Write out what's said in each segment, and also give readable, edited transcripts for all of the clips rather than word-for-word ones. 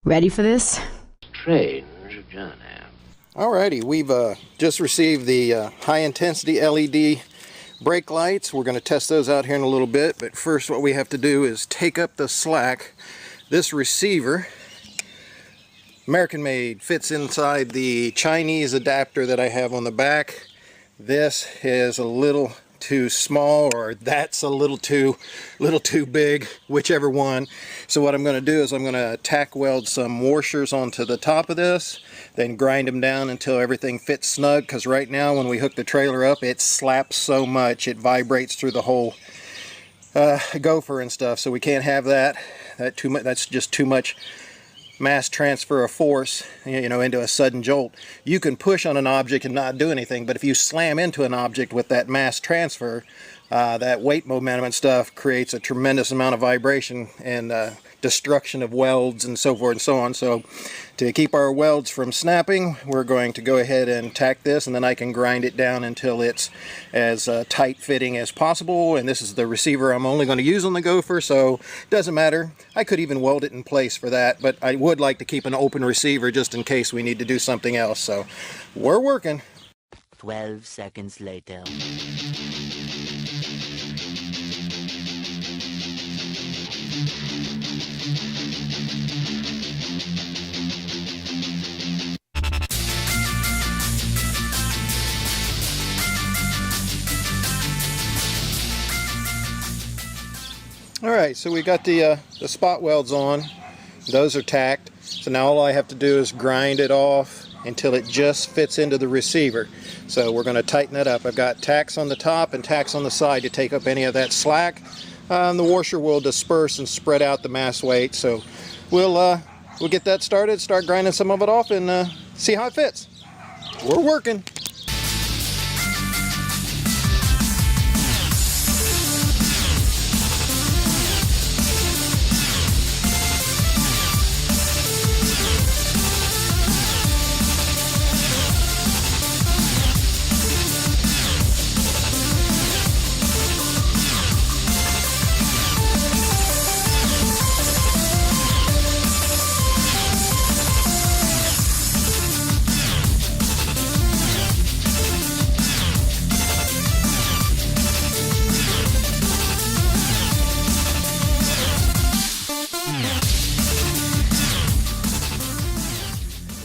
Ready for this? Strange journey. Alrighty, we've just received the high-intensity LED brake lights. We're going to test those out here in a little bit, but first what we have to do is take up the slack. This receiver, American-made, fits inside the Chinese adapter that I have on the back. This is a little too small, or that's a little too big, whichever one. So what I'm going to do is I'm going to tack weld some washers onto the top of this, then grind them down until everything fits snug, because right now when we hook the trailer up, it slaps so much it vibrates through the whole gopher and stuff, so we can't have that. That's just too much mass transfer of force, you know, into a sudden jolt. You can push on an object and not do anything, but if you slam into an object with that mass transfer, that weight momentum and stuff creates a tremendous amount of vibration and destruction of welds and so forth and so on. So to keep our welds from snapping, we're going to go ahead and tack this, and then I can grind it down until it's as tight fitting as possible. And this is the receiver I'm only going to use on the gopher, so it doesn't matter. I could even weld it in place for that, but I would like to keep an open receiver just in case we need to do something else. So we're working. 12 seconds later. Alright, so we got the spot welds on. Those are tacked. So now all I have to do is grind it off until it just fits into the receiver. So we're going to tighten that up. I've got tacks on the top and tacks on the side to take up any of that slack. And the washer will disperse and spread out the mass weight. So we'll get that started, start grinding some of it off, and see how it fits. We're working.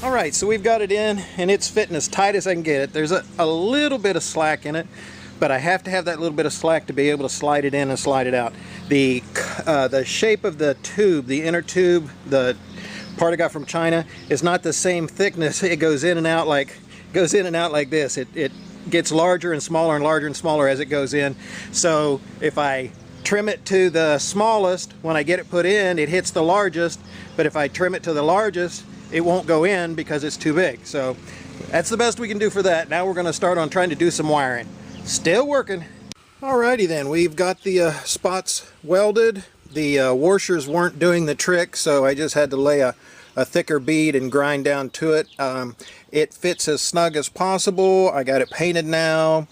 Alright, so we've got it in and it's fitting as tight as I can get it. There's a little bit of slack in it, but I have to have that little bit of slack to be able to slide it in and slide it out. The shape of the tube, the inner tube, the part I got from China, is not the same thickness. It goes in and out like this. It gets larger and smaller and larger and smaller as it goes in. So if I trim it to the smallest, when I get it put in, it hits the largest, but if I trim it to the largest, it won't go in because it's too big. So that's the best we can do for that. Now we're going to start on trying to do some wiring. Still working. Alrighty then, we've got the spots welded. The washers weren't doing the trick, so I just had to lay a thicker bead and grind down to it. It fits as snug as possible. I got it painted now.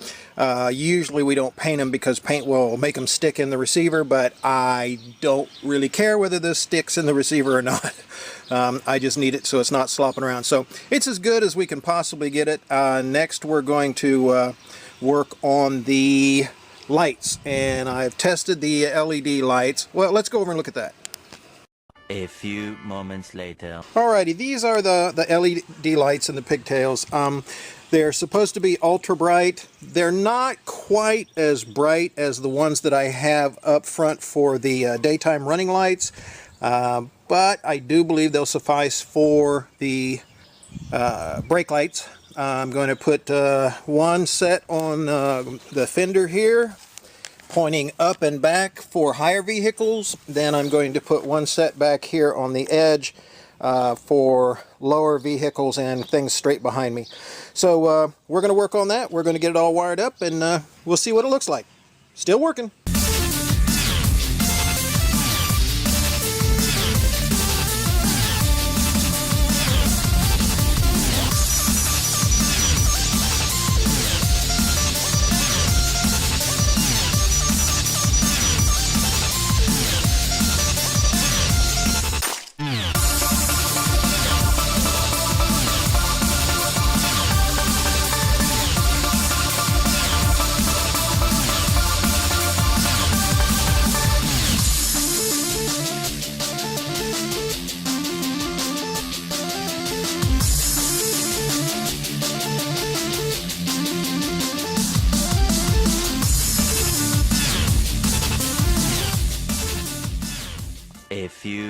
Usually we don't paint them because paint will make them stick in the receiver, but I don't really care whether this sticks in the receiver or not. I just need it so it's not slopping around. So it's as good as we can possibly get it. Next we're going to work on the lights, and I've tested the LED lights. Well, let's go over and look at that. A few moments later. Alrighty, these are the LED lights in the pigtails. They're supposed to be ultra bright. They're not quite as bright as the ones that I have up front for the daytime running lights, but I do believe they'll suffice for the brake lights. I'm going to put one set on the fender here, pointing up and back for higher vehicles. Then I'm going to put one set back here on the edge for lower vehicles and things straight behind me. So we're going to work on that. We're going to get it all wired up, and we'll see what it looks like. Still working.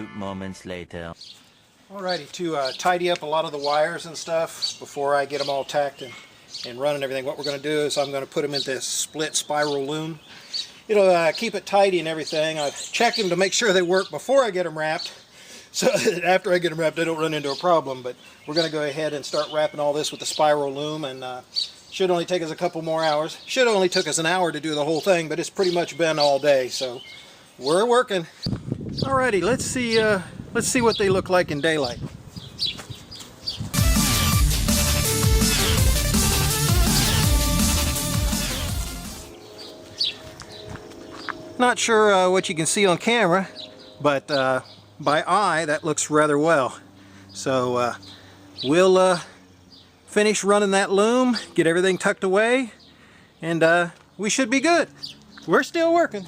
few moments later. Alrighty, to tidy up a lot of the wires and stuff before I get them all tacked and running everything, what we're going to do is I'm going to put them in this split spiral loom. It'll keep it tidy and everything. I've checked them to make sure they work before I get them wrapped, so that after I get them wrapped I don't run into a problem. But we're going to go ahead and start wrapping all this with the spiral loom, and should only take us a couple more hours. Should only took us an hour to do the whole thing, but it's pretty much been all day, so we're working. Alrighty, let's see what they look like in daylight. Not sure what you can see on camera, but by eye that looks rather well. So we'll finish running that loom, get everything tucked away, and we should be good. We're still working.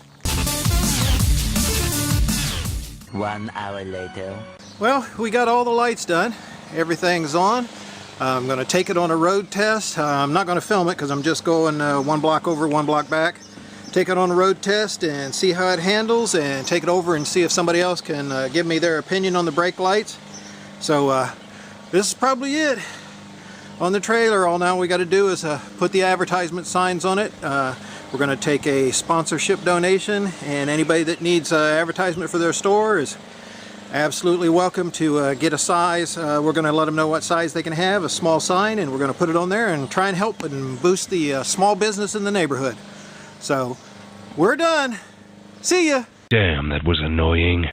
1 hour later. Well, we got all the lights done. Everything's on. I'm going to take it on a road test. I'm not going to film it because I'm just going 1 block over, 1 block back. Take it on a road test and see how it handles, and take it over and see if somebody else can give me their opinion on the brake lights. So this is probably it on the trailer. All now we got to do is put the advertisement signs on it. We're going to take a sponsorship donation, and anybody that needs advertisement for their store is absolutely welcome to get a size. We're going to let them know what size they can have, a small sign, and we're going to put it on there and try and help and boost the small business in the neighborhood. So we're done. See ya. Damn, that was annoying.